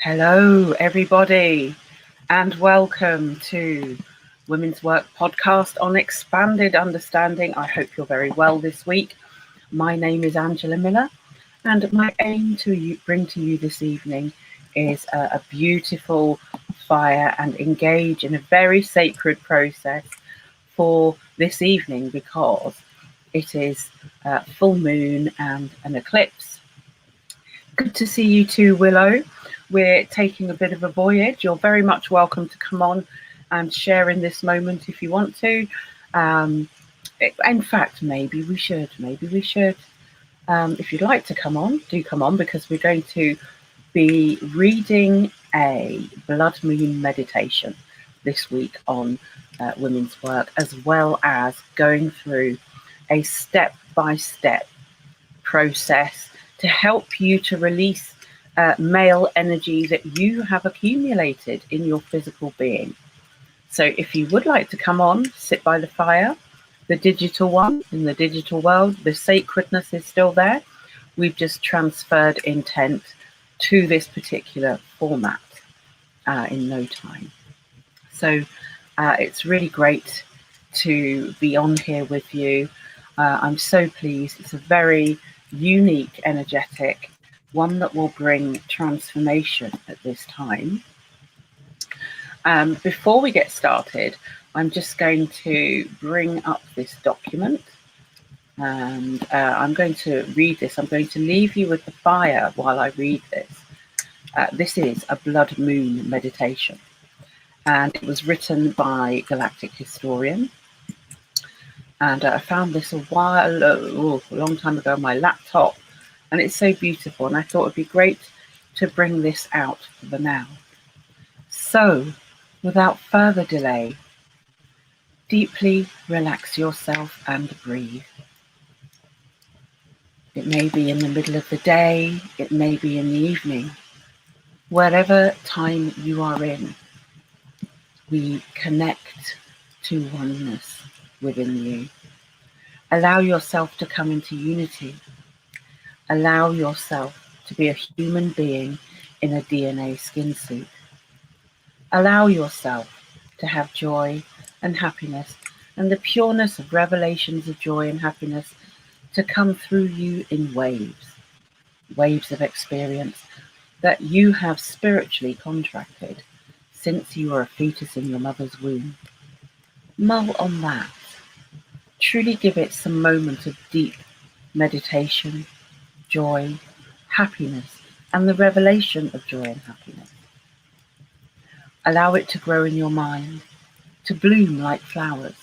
Hello, everybody, and welcome to Women's Work podcast on expanded understanding. I hope you're very well this week. My name is Angela Miller, and my aim to bring to you this evening is a beautiful fire and engage in a very sacred process for this evening because it is full moon and an eclipse. Good to see you too, Willow. We're taking a bit of a voyage. You're very much welcome to come on and share in this moment if you want to. In fact, maybe we should. If you'd like to come on, do come on, because we're going to be reading a blood moon meditation this week on women's work, as well as going through a step-by-step process to help you to release male energy that you have accumulated in your physical being. So if you would like to come on, sit by the fire, the digital one, in the digital world, the sacredness is still there. We've just transferred intent to this particular format in no time. So it's really great to be on here with you. I'm so pleased. It's a very unique, energetic one that will bring transformation at this time. Before we get started, I'm just going to bring up this document and I'm going to read this. I'm going to leave you with the fire while I read this. This is a blood moon meditation, and it was written by Galactic Historian. And I found this a long time ago on my laptop, and it's so beautiful, and I thought it'd be great to bring this out for the now. So, without further delay, deeply relax yourself and breathe. It may be in the middle of the day, it may be in the evening. Wherever time you are in, we connect to oneness within you. Allow yourself to come into unity. Allow yourself to be a human being in a DNA skin suit. Allow yourself to have joy and happiness and the pureness of revelations of joy and happiness to come through you in waves of experience that you have spiritually contracted since you were a fetus in your mother's womb. Mull on that. Truly give it some moment of deep meditation, joy, happiness, and the revelation of joy and happiness. Allow it to grow in your mind, to bloom like flowers.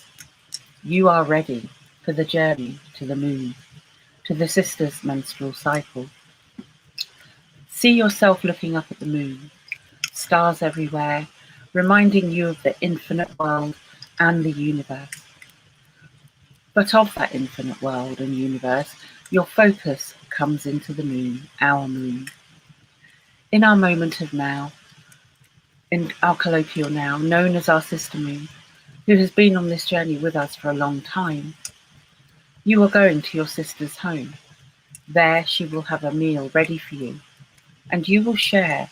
You are ready for the journey to the moon, to the sister's menstrual cycle. See yourself looking up at the moon, stars everywhere, reminding you of the infinite world and the universe. But of that infinite world and universe, your focus comes into the moon, our moon. In our moment of now, in our colloquial now, known as our sister moon, who has been on this journey with us for a long time, you are going to your sister's home. There she will have a meal ready for you, and you will share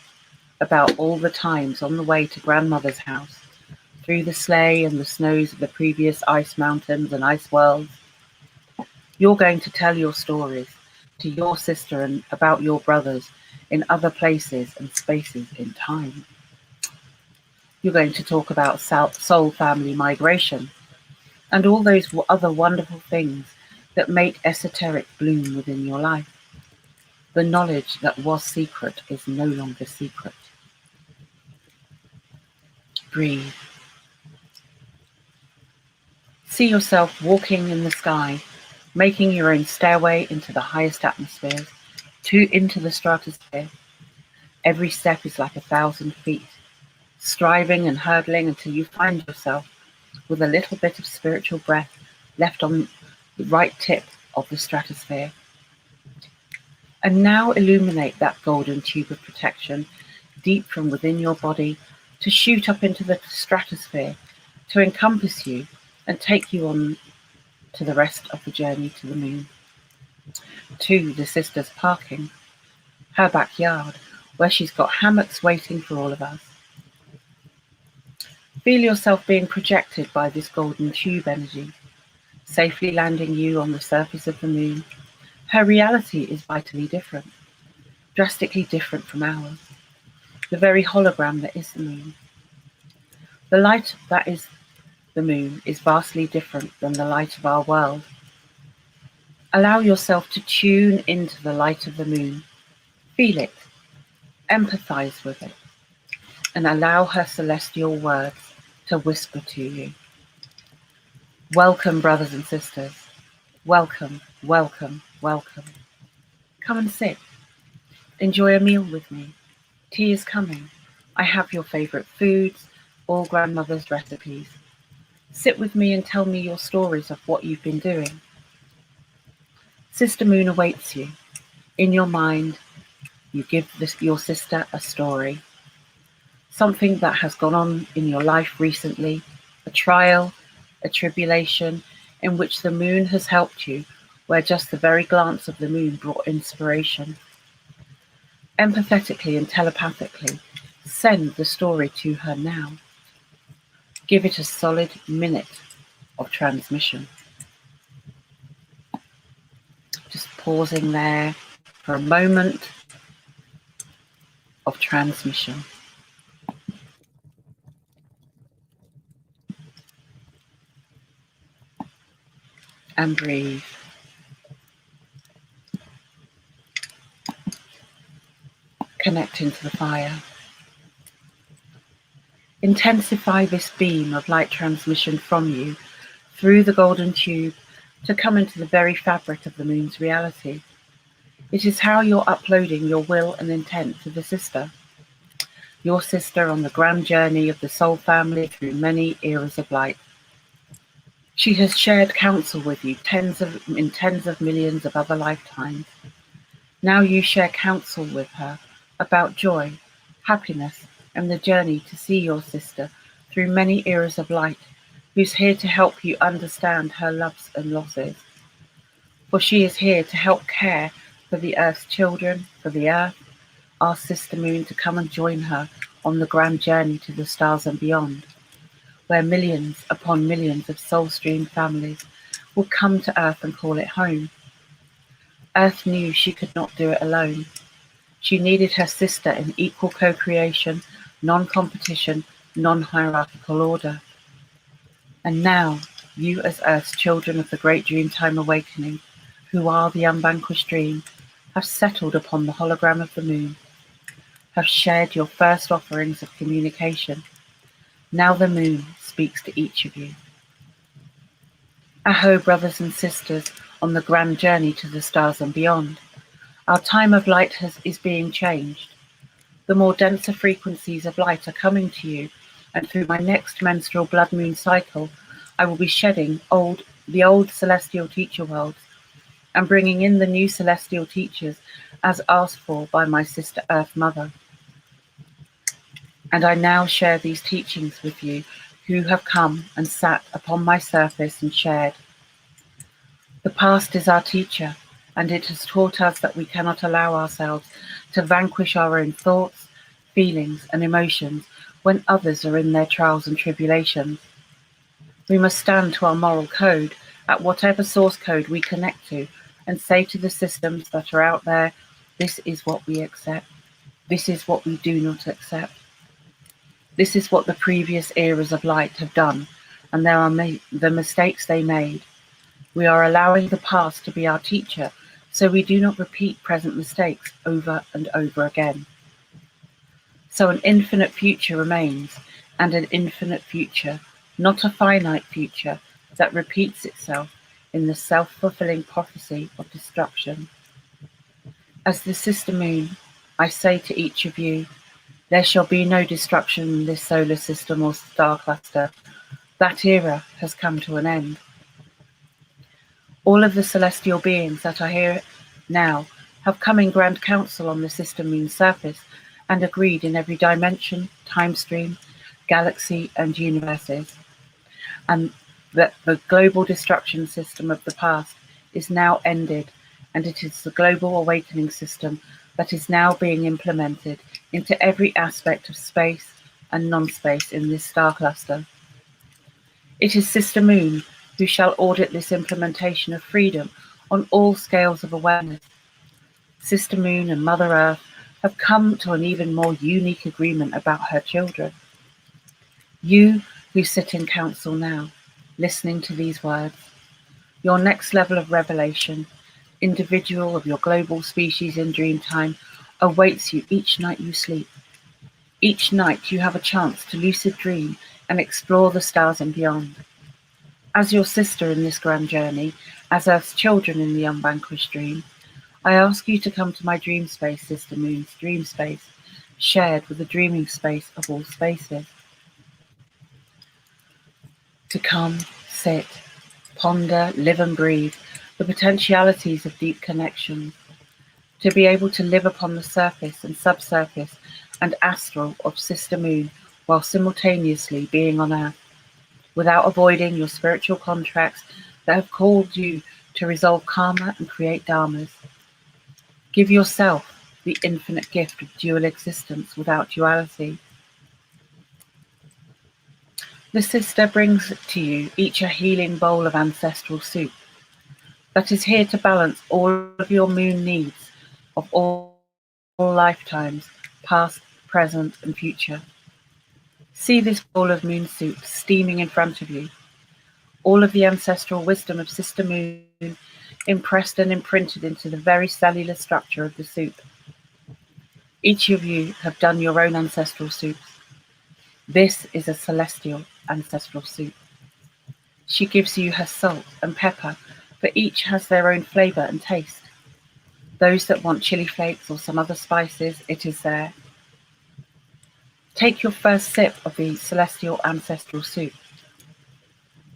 about all the times on the way to grandmother's house, through the sleigh and the snows of the previous ice mountains and ice worlds. You're going to tell your stories to your sister and about your brothers in other places and spaces in time. You're going to talk about soul family migration and all those other wonderful things that make esoteric bloom within your life. The knowledge that was secret is no longer secret. Breathe. See yourself walking in the sky, making your own stairway into the highest atmospheres, into the stratosphere. Every step is like 1,000 feet, striving and hurdling until you find yourself with a little bit of spiritual breath left on the right tip of the stratosphere. And now illuminate that golden tube of protection deep from within your body to shoot up into the stratosphere, to encompass you and take you on to the rest of the journey to the moon, to the sister's parking, her backyard, where she's got hammocks waiting for all of us. Feel yourself being projected by this golden tube energy, safely landing you on the surface of the moon. Her reality is vitally different, drastically different from ours, the very hologram that is the moon. The light that is the moon is vastly different than the light of our world. Allow yourself to tune into the light of the moon. Feel it, empathize with it, and allow her celestial words to whisper to you. Welcome, brothers and sisters. Welcome, welcome, welcome. Come and sit. Enjoy a meal with me. Tea is coming. I have your favorite foods, all grandmother's recipes. Sit with me and tell me your stories of what you've been doing. Sister Moon awaits you. In your mind, you give your sister a story. Something that has gone on in your life recently, a trial, a tribulation, in which the moon has helped you, where just the very glance of the moon brought inspiration. Empathetically and telepathically, send the story to her now. Give it a solid minute of transmission. Just pausing there for a moment of transmission. And breathe. Connecting to the fire. Intensify this beam of light transmission from you through the golden tube to come into the very fabric of the moon's reality. It is how you're uploading your will and intent to the sister. Your sister on the grand journey of the soul family through many eras of light. She has shared counsel with you in tens of millions of other lifetimes. Now you share counsel with her about joy, happiness, and the journey to see your sister through many eras of light, who's here to help you understand her loves and losses. For she is here to help care for the Earth's children, for the Earth, our sister moon, to come and join her on the grand journey to the stars and beyond, where millions upon millions of soul stream families will come to Earth and call it home. Earth knew she could not do it alone. She needed her sister in equal co-creation, non-competition, non-hierarchical order. And now, you as Earth's children of the Great Dreamtime Awakening, who are the unvanquished dream, have settled upon the hologram of the moon, have shared your first offerings of communication. Now the moon speaks to each of you. Aho, brothers and sisters, on the grand journey to the stars and beyond. Our time of light is being changed. The more denser frequencies of light are coming to you, and through my next menstrual blood moon cycle, I will be shedding the old celestial teacher worlds and bringing in the new celestial teachers as asked for by my sister Earth Mother. And I now share these teachings with you who have come and sat upon my surface and shared. The past is our teacher, and it has taught us that we cannot allow ourselves to vanquish our own thoughts, feelings, and emotions when others are in their trials and tribulations. We must stand to our moral code at whatever source code we connect to and say to the systems that are out there, this is what we accept. This is what we do not accept. This is what the previous eras of light have done, and there are the mistakes they made. We are allowing the past to be our teacher, so we do not repeat present mistakes over and over again. So an infinite future remains, and an infinite future, not a finite future, that repeats itself in the self-fulfilling prophecy of destruction. As the sister moon, I say to each of you, there shall be no destruction in this solar system or star cluster. That era has come to an end. All of the celestial beings that are here now have come in grand council on the sister moon's surface and agreed in every dimension, time stream, galaxy, and universes, and that the global destruction system of the past is now ended, and it is the global awakening system that is now being implemented into every aspect of space and non-space in this star cluster. It is Sister Moon who shall audit this implementation of freedom on all scales of awareness. Sister Moon and Mother Earth have come to an even more unique agreement about her children. You who sit in council now, listening to these words, your next level of revelation, individual of your global species in dream time, awaits you each night you sleep. Each night you have a chance to lucid dream and explore the stars and beyond. As your sister in this grand journey, as Earth's children in the unvanquished dream, I ask you to come to my dream space, Sister Moon's dream space, shared with the dreaming space of all spaces. To come, sit, ponder, live and breathe the potentialities of deep connections, to be able to live upon the surface and subsurface and astral of Sister Moon while simultaneously being on Earth, without avoiding your spiritual contracts that have called you to resolve karma and create dharmas. Give yourself the infinite gift of dual existence without duality. The sister brings to you each a healing bowl of ancestral soup that is here to balance all of your moon needs of all lifetimes, past, present, and future. See this bowl of moon soup steaming in front of you. All of the ancestral wisdom of Sister Moon impressed and imprinted into the very cellular structure of the soup. Each of you have done your own ancestral soups. This is a celestial ancestral soup. She gives you her salt and pepper, for each has their own flavour and taste. Those that want chili flakes or some other spices, it is there. Take your first sip of the celestial ancestral soup.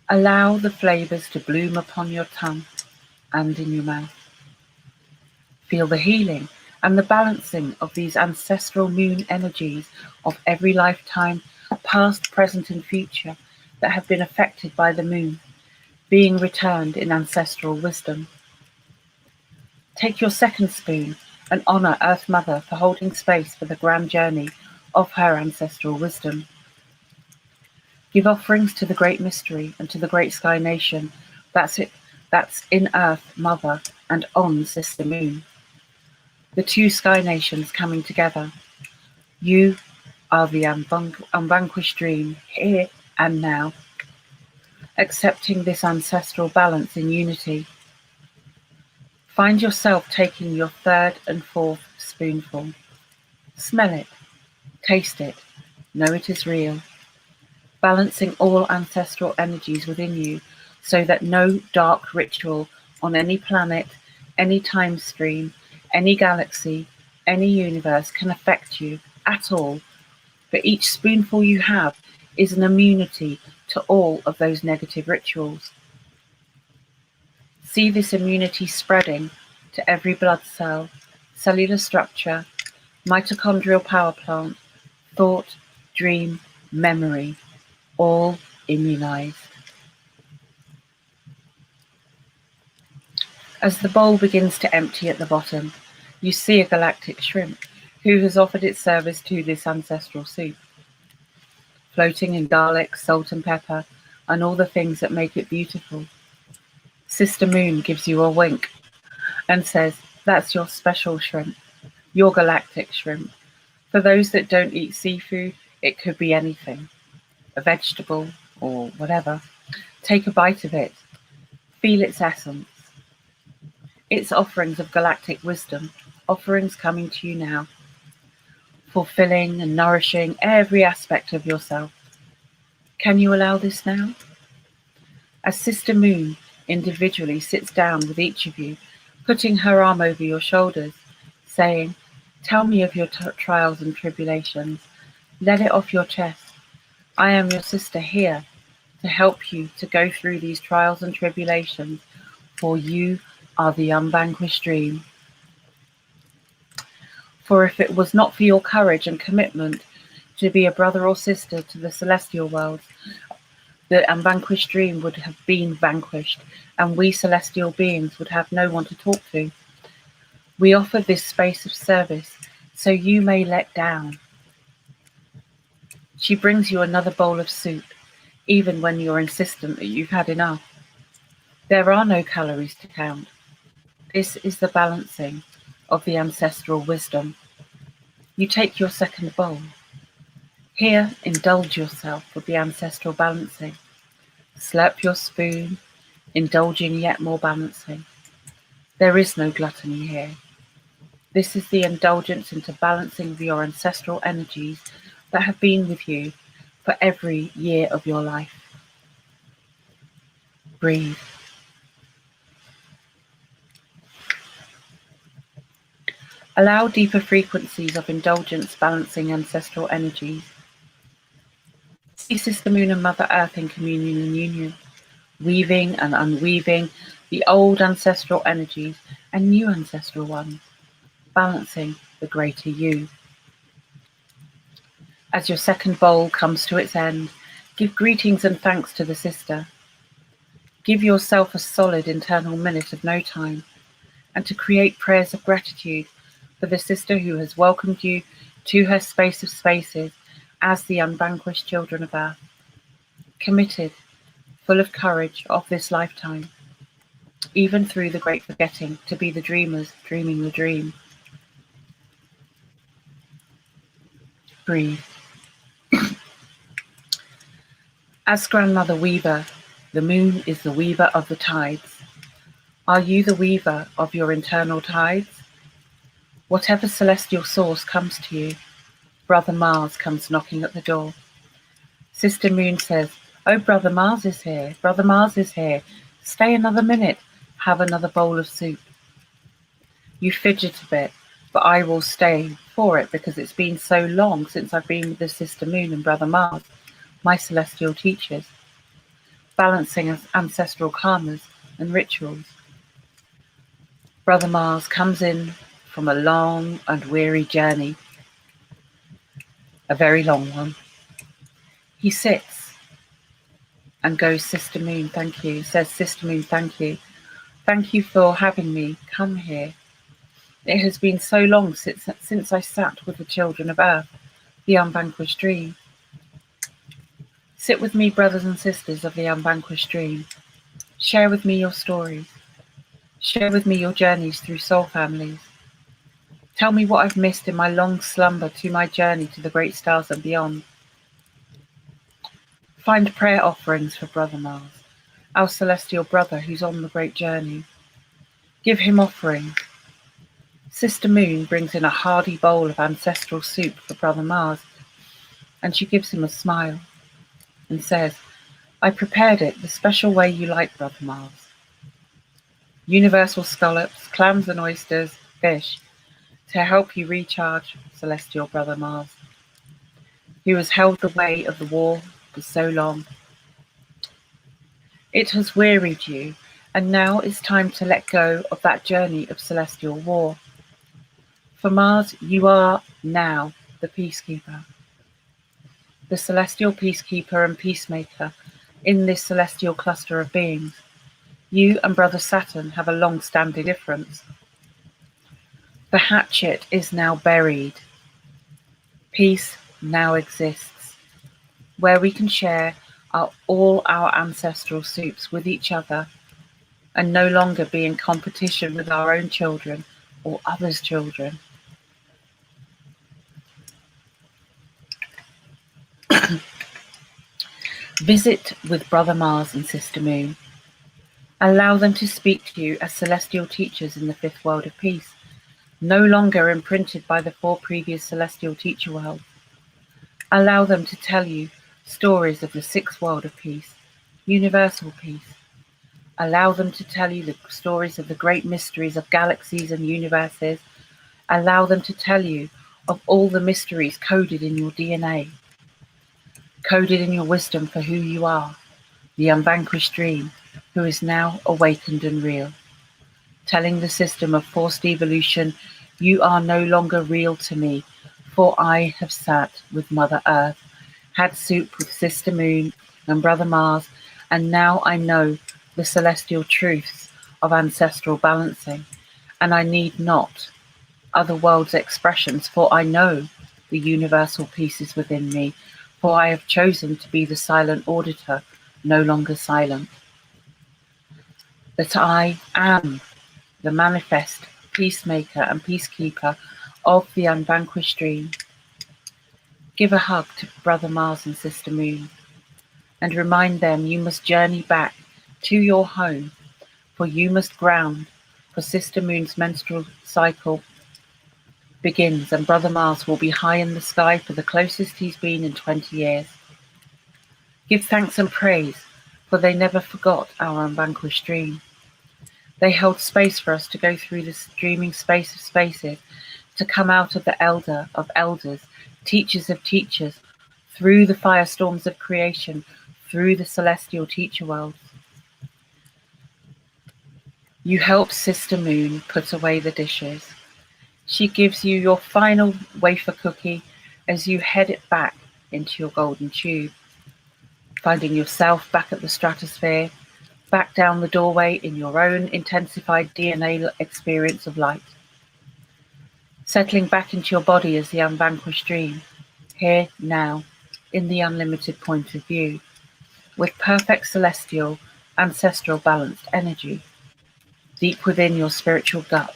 Allow the flavours to bloom upon your tongue and in your mouth. Feel the healing and the balancing of these ancestral moon energies of every lifetime, past, present and future, that have been affected by the moon, being returned in ancestral wisdom. Take your second spoon and honour Earth Mother for holding space for the grand journey of her ancestral wisdom. Give offerings to the great mystery and to the great sky nation that's in Earth Mother and on Sister Moon. The two sky nations coming together. You are the unvanquished dream, here and now, accepting this ancestral balance in unity. Find yourself taking your third and fourth spoonful. Smell it, taste it, know it is real. Balancing all ancestral energies within you so that no dark ritual on any planet, any time stream, any galaxy, any universe can affect you at all. For each spoonful you have is an immunity to all of those negative rituals. See this immunity spreading to every blood cell, cellular structure, mitochondrial power plant, thought, dream, memory, all immunized. As the bowl begins to empty at the bottom, you see a galactic shrimp who has offered its service to this ancestral soup, floating in garlic, salt and pepper, and all the things that make it beautiful. Sister Moon gives you a wink and says, that's your special shrimp, your galactic shrimp. For those that don't eat seafood, it could be anything, a vegetable or whatever. Take a bite of it, feel its essence. Its offerings of galactic wisdom, offerings coming to you now, fulfilling and nourishing every aspect of yourself. Can you allow this now? As Sister Moon individually sits down with each of you, putting her arm over your shoulders, saying, tell me of your trials and tribulations. Let it off your chest. I am your sister here to help you to go through these trials and tribulations, for you are the unvanquished dream. For if it was not for your courage and commitment to be a brother or sister to the celestial world, the unvanquished dream would have been vanquished, and we celestial beings would have no one to talk to. We offer this space of service so you may let down. She brings you another bowl of soup, even when you're insistent that you've had enough. There are no calories to count. This is the balancing of the ancestral wisdom. You take your second bowl. Here, indulge yourself with the ancestral balancing. Slurp your spoon, indulging yet more balancing. There is no gluttony here. This is the indulgence into balancing of your ancestral energies that have been with you for every year of your life. Breathe. Allow deeper frequencies of indulgence balancing ancestral energies. See Sister Moon and Mother Earth in communion and union, weaving and unweaving the old ancestral energies and new ancestral ones, balancing the greater you. As your second bowl comes to its end, give greetings and thanks to the sister. Give yourself a solid internal minute of no time, and to create prayers of gratitude for the sister who has welcomed you to her space of spaces as the unvanquished children of Earth, committed, full of courage of this lifetime, even through the great forgetting, to be the dreamers dreaming the dream. Breathe. As Grandmother Weaver, the moon is the weaver of the tides. Are you the weaver of your internal tides? Whatever celestial source comes to you, Brother Mars comes knocking at the door. Sister Moon says, "Oh, Brother Mars is here. Brother Mars is here. Stay another minute. Have another bowl of soup." You fidget a bit, but I will stay for it because it's been so long since I've been with the Sister Moon and Brother Mars, my celestial teachers, balancing ancestral karmas and rituals. Brother Mars comes in from a long and weary journey, a very long one. He sits and goes, "Sister Moon, thank you," says, "Sister Moon, thank you. Thank you for having me come here. It has been so long since I sat with the children of Earth, the unvanquished dream. Sit with me, brothers and sisters of the unvanquished dream. Share with me your stories. Share with me your journeys through soul families. Tell me what I've missed in my long slumber to my journey to the great stars and beyond. Find prayer offerings for Brother Mars, our celestial brother who's on the great journey. Give him offerings. Sister Moon brings in a hearty bowl of ancestral soup for Brother Mars, and she gives him a smile and says, "I prepared it the special way you like, Brother Mars. Universal scallops, clams and oysters, fish, to help you recharge, celestial Brother Mars, who has held the weight of the war for so long. It has wearied you, and now it's time to let go of that journey of celestial war. For Mars, you are now the peacekeeper, the celestial peacekeeper and peacemaker in this celestial cluster of beings. You and Brother Saturn have a long-standing difference. The hatchet is now buried. Peace now exists, where we can share all our ancestral soups with each other and no longer be in competition with our own children or others' children. Visit with Brother Mars and Sister Moon. Allow them to speak to you as celestial teachers in the fifth world of peace, no longer imprinted by the four previous celestial teacher worlds. Allow them to tell you stories of the sixth world of peace, universal peace. Allow them to tell you the stories of the great mysteries of galaxies and universes. Allow them to tell you of all the mysteries coded in your DNA, coded in your wisdom for who you are, the unvanquished dream, who is now awakened and real. Telling the system of forced evolution, you are no longer real to me, for I have sat with Mother Earth, had soup with Sister Moon and Brother Mars, and now I know the celestial truths of ancestral balancing, and I need not other world's expressions, for I know the universal peace is within me, for I have chosen to be the silent auditor, no longer silent. That I am the manifest peacemaker and peacekeeper of the unvanquished dream. Give a hug to Brother Mars and Sister Moon, and remind them you must journey back to your home, for you must ground, for Sister Moon's menstrual cycle begins, and Brother Mars will be high in the sky for the closest he's been in 20 years. Give thanks and praise, for they never forgot our unvanquished dream. They held space for us to go through this dreaming space of spaces, to come out of the elder of elders, teachers of teachers, through the firestorms of creation, through the celestial teacher worlds. You help Sister Moon put away the dishes. She gives you your final wafer cookie as you head it back into your golden tube, finding yourself back at the stratosphere, back down the doorway in your own intensified DNA experience of light, settling back into your body as the unvanquished dream, here, now, in the unlimited point of view, with perfect celestial, ancestral balanced energy, deep within your spiritual gut,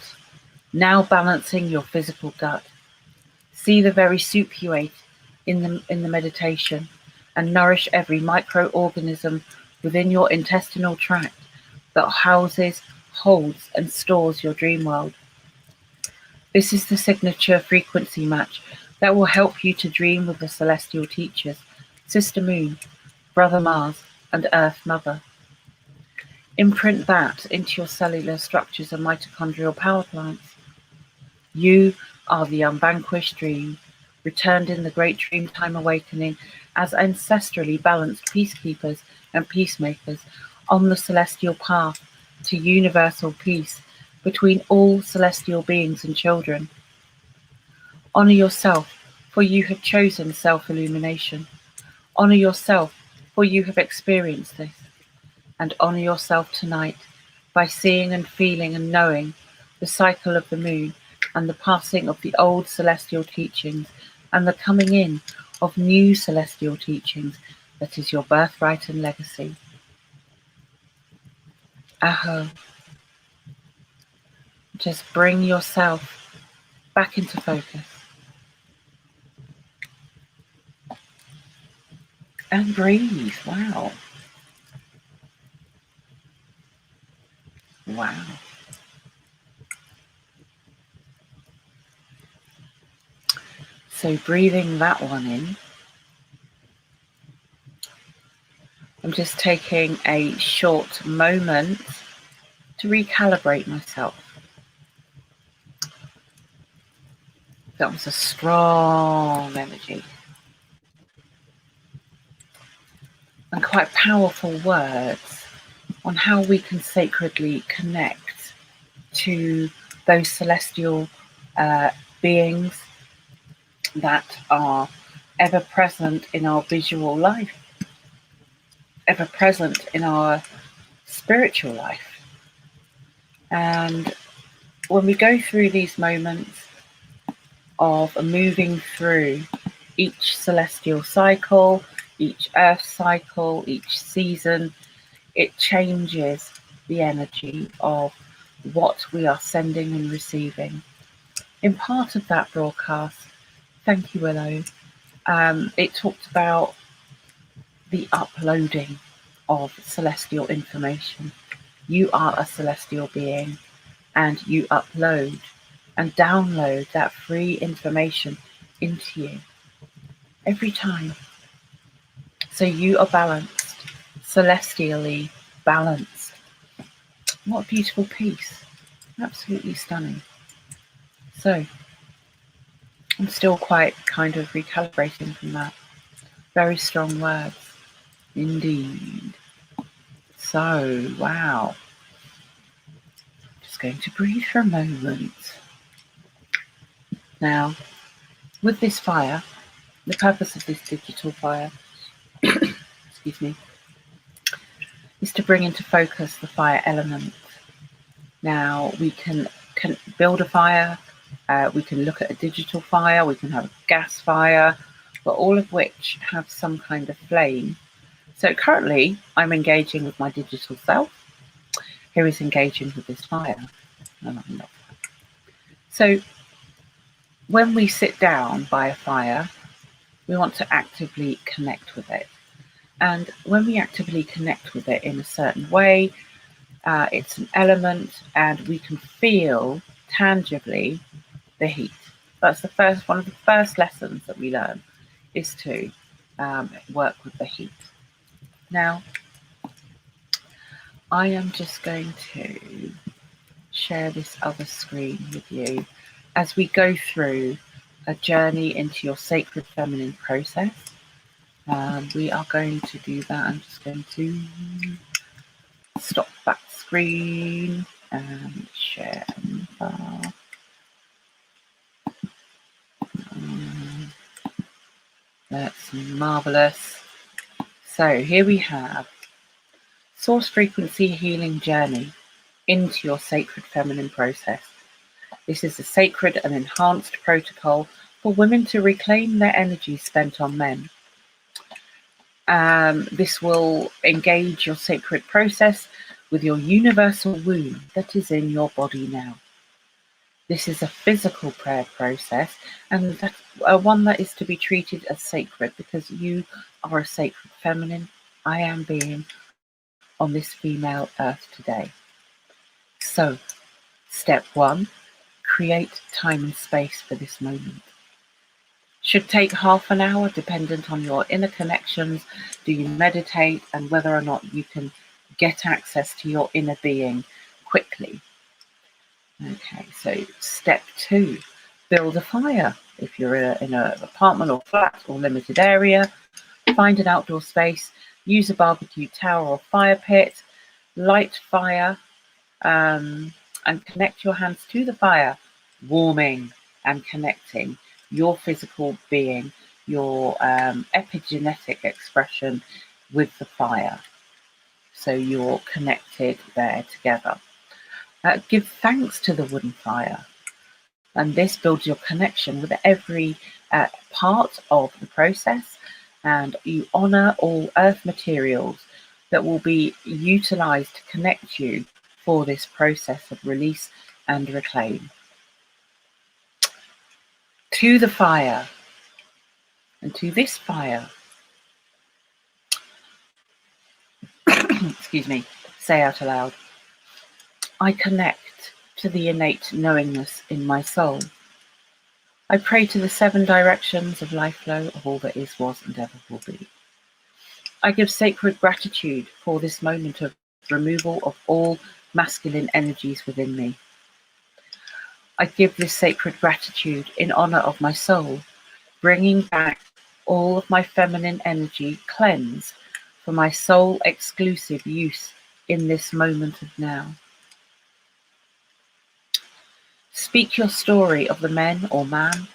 now balancing your physical gut. See the very soup you ate in the meditation, and nourish every microorganism within your intestinal tract that houses, holds, and stores your dream world. This is the signature frequency match that will help you to dream with the celestial teachers, Sister Moon, Brother Mars, and Earth Mother. Imprint that into your cellular structures and mitochondrial power plants. You are the unvanquished dream, returned in the great Dreamtime awakening as ancestrally balanced peacekeepers and peacemakers on the celestial path to universal peace between all celestial beings and children. Honor yourself, for you have chosen self-illumination. Honor yourself, for you have experienced this. And honor yourself tonight by seeing and feeling and knowing the cycle of the moon and the passing of the old celestial teachings and the coming in of new celestial teachings that is your birthright and legacy. Aho. Just bring yourself back into focus. And breathe. Wow. Wow. So breathing that one in, I'm just taking a short moment to recalibrate myself. That was a strong energy and quite powerful words on how we can sacredly connect to those celestial beings that are ever present in our visual life, ever present in our spiritual life. And when we go through these moments of moving through each celestial cycle, each earth cycle, each season, it changes the energy of what we are sending and receiving. In part of that broadcast, thank you, Willow, it talked about the uploading of celestial information. You are a celestial being, and you upload and download that free information into you every time. So you are balanced, celestially balanced. What a beautiful piece. Absolutely stunning. So I'm still quite kind of recalibrating from that. Very strong words indeed. So, wow. Just going to breathe for a moment. Now, with this fire, the purpose of this digital fire, excuse me, is to bring into focus the fire element. Now, we can can build a fire, we can look at a digital fire, we can have a gas fire, but all of which have some kind of flame. So currently I'm engaging with my digital self, who is engaging with this fire. And I'm not. So when we sit down by a fire, we want to actively connect with it. And when we actively connect with it in a certain way, it's an element and we can feel tangibly the heat. That's one of the first lessons that we learn, is to work with the heat. Now, I am just going to share this other screen with you as we go through a journey into your sacred feminine process. We are going to do that. I'm just going to stop that screen and share. That's marvelous. So here we have Source Frequency Healing Journey into your sacred feminine process. This is a sacred and enhanced protocol for women to reclaim their energy spent on men. This will engage your sacred process with your universal womb that is in your body now. This is a physical prayer process, and that's one that is to be treated as sacred, because you are a sacred feminine, I am being on this female earth today. So, step 1, create time and space for this moment. Should take half an hour, dependent on your inner connections. Do you meditate, and whether or not you can get access to your inner being quickly. Okay, so step 2, build a fire. If you're in an apartment or flat or limited area, find an outdoor space, use a barbecue tower or fire pit, light fire, and connect your hands to the fire, warming and connecting your physical being, your epigenetic expression with the fire. So you're connected there together. Give thanks to the wooden fire, and this builds your connection with every part of the process, and you honor all earth materials that will be utilized to connect you for this process of release and reclaim. To the fire, and to this fire, excuse me, say out aloud, I connect to the innate knowingness in my soul. I pray to the 7 directions of life flow of all that is, was, and ever will be. I give sacred gratitude for this moment of removal of all masculine energies within me. I give this sacred gratitude in honor of my soul, bringing back all of my feminine energy cleansed for my soul exclusive use in this moment of now. Speak your story of the men or man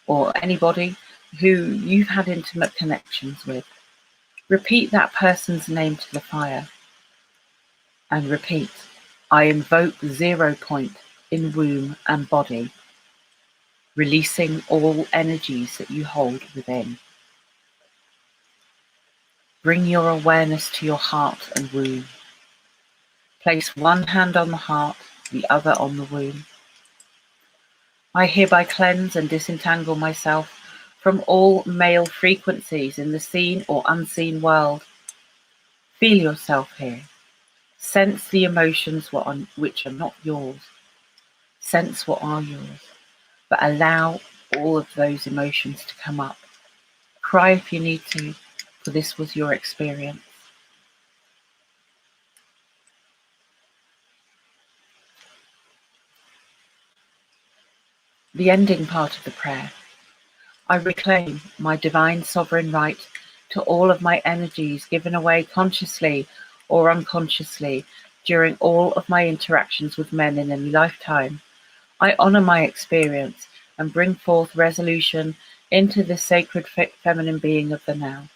or anybody who you've had intimate connections with. Repeat that person's name to the fire. And repeat, I invoke 0 point in womb and body, releasing all energies that you hold within. Bring your awareness to your heart and womb. Place one hand on the heart, the other on the womb. I hereby cleanse and disentangle myself from all male frequencies in the seen or unseen world. Feel yourself here. Sense the emotions which are not yours. Sense what are yours, but allow all of those emotions to come up. Cry if you need to, for this was your experience. The ending part of the prayer. I reclaim my divine sovereign right to all of my energies given away consciously or unconsciously during all of my interactions with men in any lifetime. I honor my experience and bring forth resolution into the sacred feminine being of the now.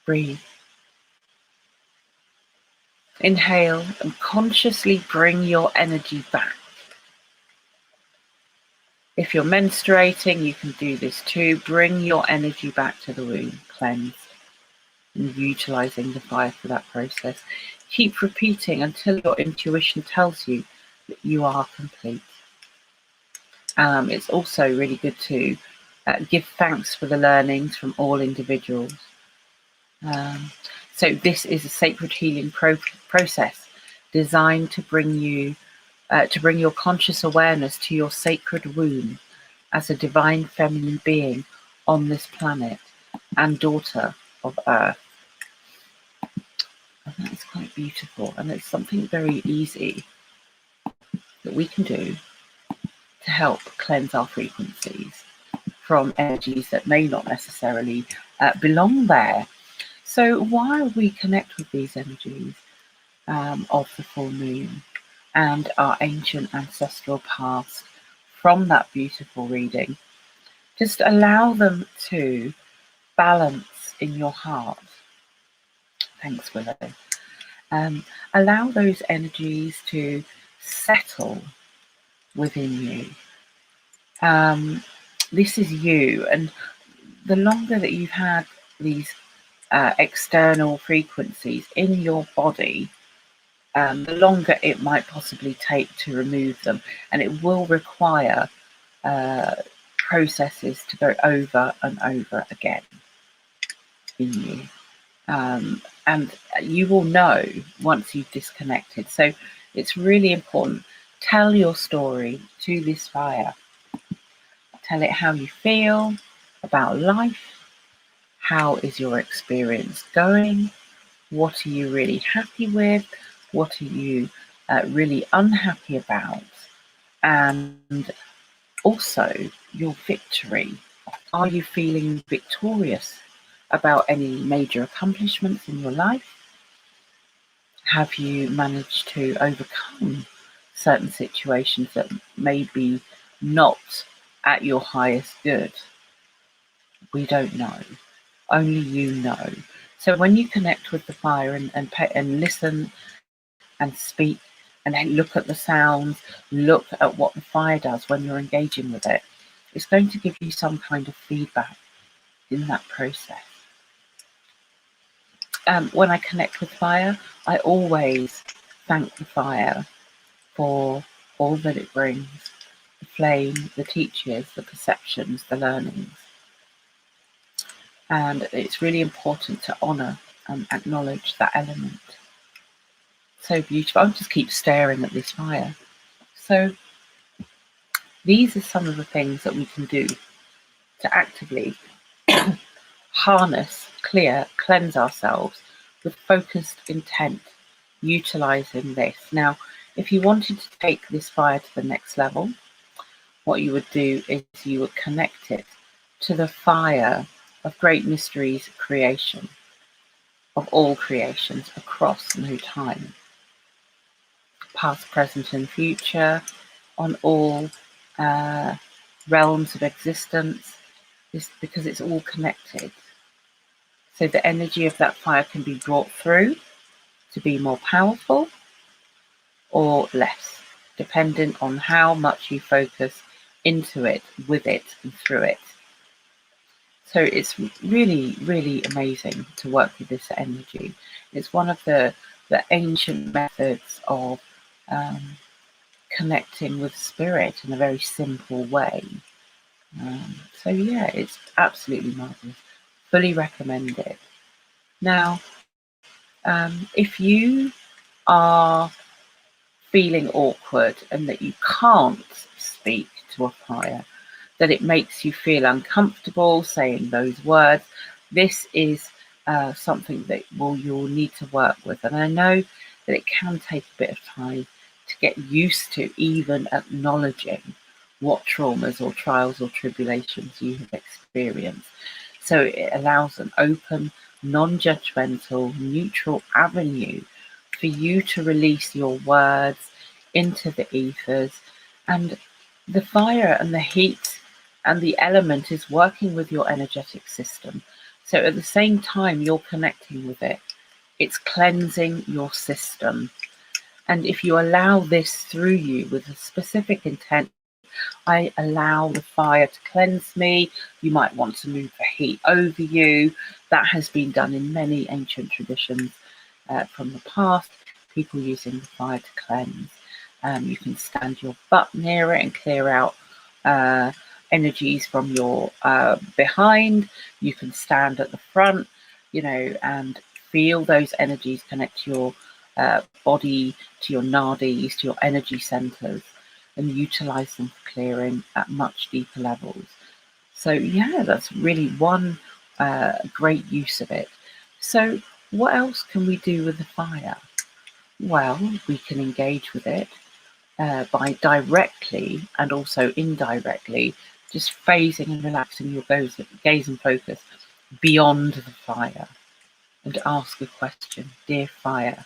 Breathe. Inhale and consciously bring your energy back If you're menstruating, you can do this too. Bring your energy back to the womb, cleanse, and utilizing the fire for that process. Keep repeating until your intuition tells you that you are complete. It's also really good to give thanks for the learnings from all individuals. So this is a sacred healing process designed to bring you, to bring your conscious awareness to your sacred womb as a divine feminine being on this planet and daughter of Earth. And that's quite beautiful, and it's something very easy that we can do to help cleanse our frequencies from energies that may not necessarily belong there. So while we connect with these energies of the full moon and our ancient ancestral past from that beautiful reading, just allow them to balance in your heart. Thanks, Willow. Allow those energies to settle within you. This is you, and the longer that you've had these external frequencies in your body, the longer it might possibly take to remove them, and it will require processes to go over and over again in you. And you will know once you've disconnected. So it's really important. Tell your story to this fire. Tell it how you feel about life. How is your experience going? What are you really happy with? What are you really unhappy about? And also your victory. Are you feeling victorious about any major accomplishments in your life? Have you managed to overcome certain situations that may be not at your highest good? We don't know. Only you know. So when you connect with the fire and listen and speak and then look at the sounds, look at what the fire does when you're engaging with it, it's going to give you some kind of feedback in that process. When I connect with fire, I always thank the fire for all that it brings, the flame, the teachers, the perceptions, the learnings. And it's really important to honour and acknowledge that element. So beautiful. I'll just keep staring at this fire. So these are some of the things that we can do to actively harness, cleanse ourselves with focused intent, utilising this. Now, if you wanted to take this fire to the next level, what you would do is you would connect it to the fire of great mysteries creation, of all creations across no time, past, present and future, on all realms of existence, because it's all connected. So the energy of that fire can be brought through to be more powerful or less, dependent on how much you focus into it, with it and through it. So it's really, really amazing to work with this energy. It's one of the ancient methods of connecting with spirit in a very simple way. So yeah, it's absolutely marvelous. Fully recommend it. Now, if you are feeling awkward and that you can't speak to a fire, that it makes you feel uncomfortable saying those words, this is something that you'll need to work with. And I know that it can take a bit of time to get used to even acknowledging what traumas or trials or tribulations you have experienced. So it allows an open, non-judgmental, neutral avenue for you to release your words into the ethers. And the fire and the heat and the element is working with your energetic system. So at the same time you're connecting with it, it's cleansing your system. And if you allow this through you with a specific intent I allow the fire to cleanse me. You might want to move the heat over you. That has been done in many ancient traditions from the past, people using the fire to cleanse. You can stand your butt near it and clear out energies from your behind. You can stand at the front, and feel those energies connect to your body, to your nadis, to your energy centers, and utilize them for clearing at much deeper levels. So yeah, that's really one great use of it. So what else can we do with the fire? Well, we can engage with it by directly and also indirectly just phasing and relaxing your gaze and focus beyond the fire, and ask a question. Dear fire,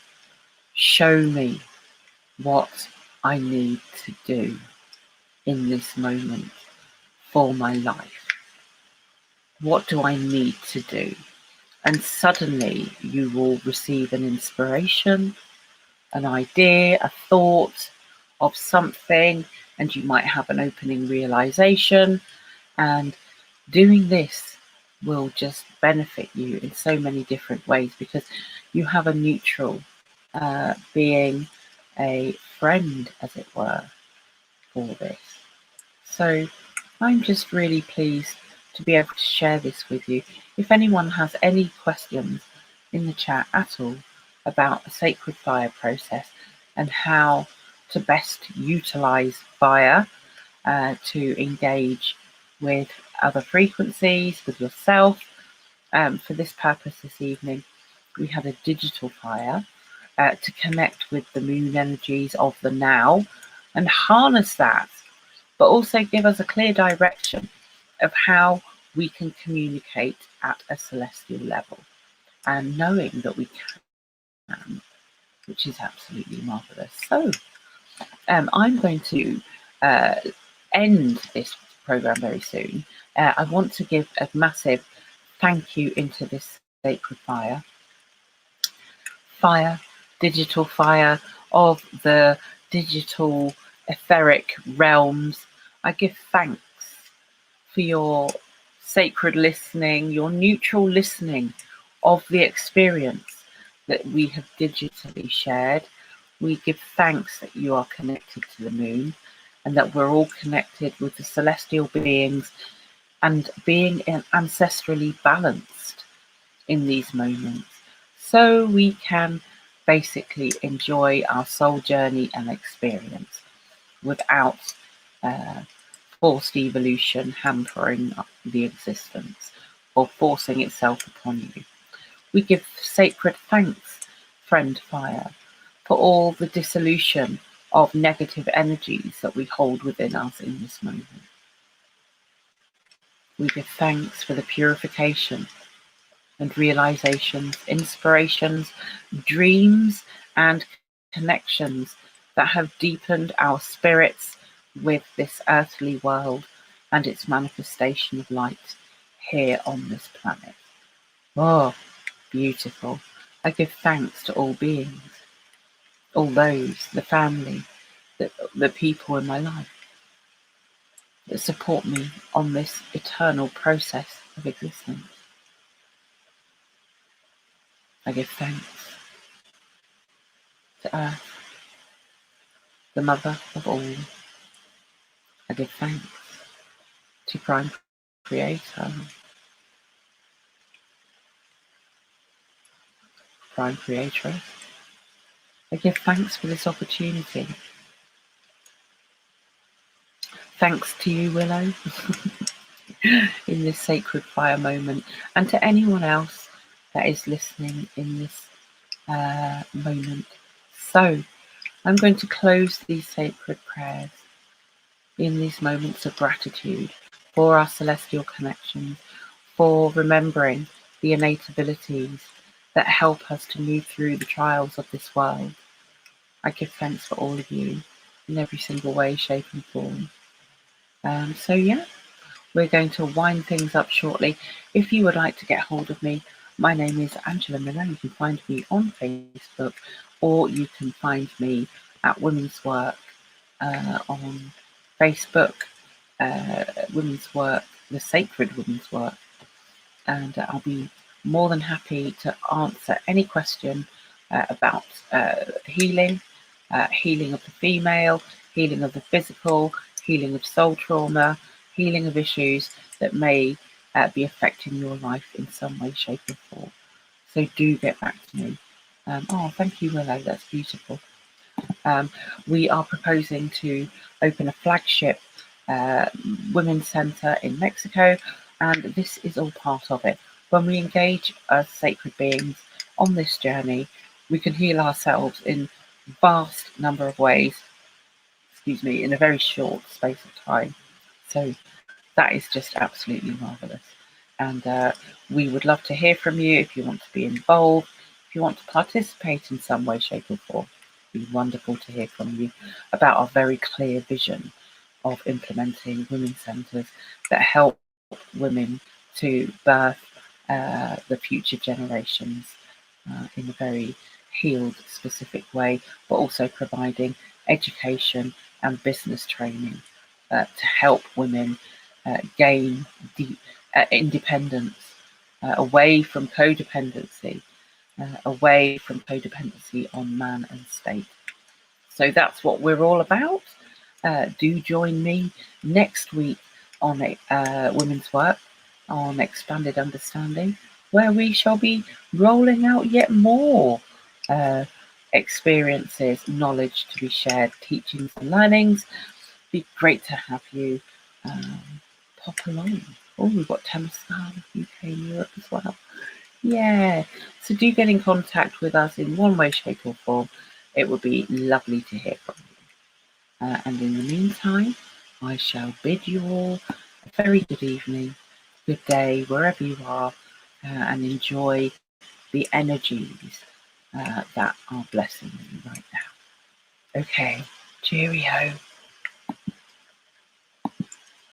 show me what I need to do in this moment for my life. What do I need to do? And suddenly you will receive an inspiration, an idea, a thought of something, and you might have an opening realization. And doing this will just benefit you in so many different ways, because you have a neutral being, a friend, as it were, for this. So I'm just really pleased to be able to share this with you. If anyone has any questions in the chat at all about the sacred fire process and how to best utilize fire to engage with other frequencies, with yourself, for this purpose this evening, we had a digital fire to connect with the moon energies of the now and harness that, but also give us a clear direction of how we can communicate at a celestial level, and knowing that we can, which is absolutely marvelous. So I'm going to end this program very soon. I want to give a massive thank you into this sacred fire, digital fire of the digital etheric realms. I give thanks for your sacred listening, your neutral listening of the experience that we have digitally shared. We give thanks that you are connected to the moon, and that we're all connected with the celestial beings, and being ancestrally balanced in these moments, so we can basically enjoy our soul journey and experience without forced evolution hampering the existence or forcing itself upon you. We give sacred thanks, friend fire, for all the dissolution of negative energies that we hold within us in this moment. We give thanks for the purification and realizations, inspirations, dreams, and connections that have deepened our spirits with this earthly world and its manifestation of light here on this planet. Oh, beautiful. I give thanks to all beings, all those, the family, the people in my life that support me on this eternal process of existence. I give thanks to Earth, the mother of all. I give thanks to Prime Creator, Prime Creatress. I give thanks for this opportunity. Thanks to you, Willow, in this sacred fire moment, and to anyone else that is listening in this moment. So I'm going to close these sacred prayers in these moments of gratitude for our celestial connections, for remembering the innate abilities that help us to move through the trials of this world. I give thanks for all of you in every single way, shape and form. So yeah, we're going to wind things up shortly. If you would like to get hold of me, my name is Angela Miller. You can find me on Facebook, or you can find me at Women's Work on Facebook, Women's Work, the Sacred Women's Work, and I'll be more than happy to answer any question about healing, healing of the female, healing of the physical, healing of soul trauma, healing of issues that may be affecting your life in some way, shape, or form. So do get back to me. Oh, thank you, Willow. That's beautiful. We are proposing to open a flagship women's centre in Mexico, and this is all part of it. When we engage as sacred beings on this journey, we can heal ourselves in vast number of ways, in a very short space of time. So that is just absolutely marvellous. And we would love to hear from you if you want to be involved, if you want to participate in some way, shape or form. It'd be wonderful to hear from you about our very clear vision of implementing women's centres that help women to birth the future generations in a very healed, specific way, but also providing education and business training to help women gain deep independence away from codependency on man and state. So that's what we're all about. Do join me next week on Women's Work on Expanded Understanding, where we shall be rolling out yet more experiences, knowledge to be shared, teachings and learnings. Be great to have you pop along. Oh, we've got Temescal, UK and Europe as well. Yeah, so do get in contact with us in one way, shape or form. It would be lovely to hear from you. And in the meantime, I shall bid you all a very good evening, good day, wherever you are, and enjoy the energies that are blessing you right now. Okay, cheerio.